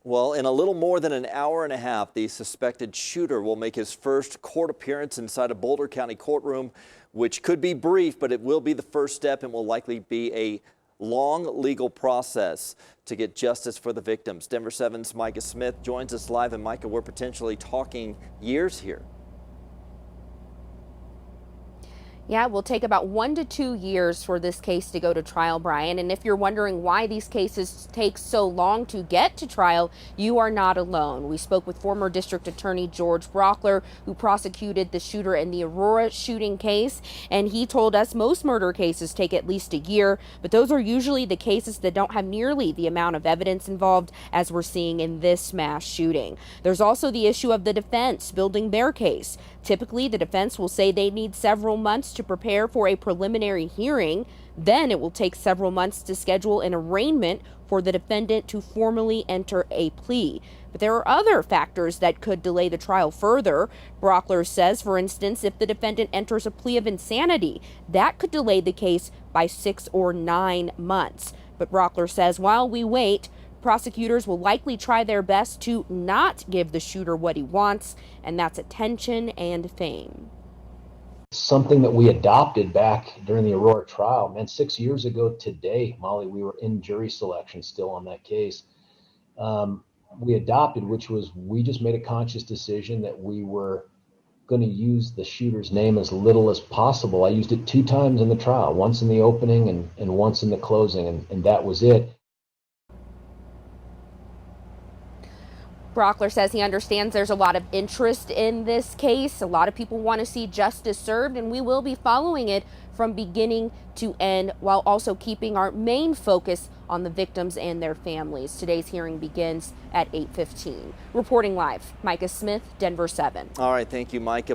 Well, in a little more than an hour and a half, the suspected shooter will make his first court appearance inside a Boulder County courtroom, which could be brief, but it will be the first step and will likely be a long legal process to get justice for the victims. Denver 7's MICAH Smith joins us live. And MICAH, we're potentially talking years here. Yeah, it will take about 1 to 2 years for this case to go to trial, Brian. And if you're wondering why these cases take so long to get to trial, you are not alone. We spoke with former District Attorney George BRAUCHLER, who prosecuted the shooter in the Aurora shooting case. And he told us most murder cases take at least a year, but those are usually the cases that don't have nearly the amount of evidence involved as we're seeing in this mass shooting. There's also the issue of the defense building their case. Typically, the defense will say they need several months to prepare for a preliminary hearing. Then it will take several months to schedule an arraignment for the defendant to formally enter a plea. But there are other factors that could delay the trial further. BRAUCHLER says, for instance, if the defendant enters a plea of insanity, that could delay the case by 6 or 9 months. But BRAUCHLER says while we wait, prosecutors will likely try their best to not give the shooter what he wants, and that's attention and fame. Something that we adopted back during the Aurora trial. Man, 6 years ago today, Molly, we were in jury selection still on that case. We adopted, which was we just made a conscious decision that we were going to use the shooter's name as little as possible. I used it 2 times in the trial, once in the opening and once in the closing, and that was it. BRAUCHLER says he understands there's a lot of interest in this case. A lot of people want to see justice served, and we will be following it from beginning to end while also keeping our main focus on the victims and their families. Today's hearing begins at 8:15. Reporting live, MICAH Smith, Denver 7. All right, thank you, MICAH.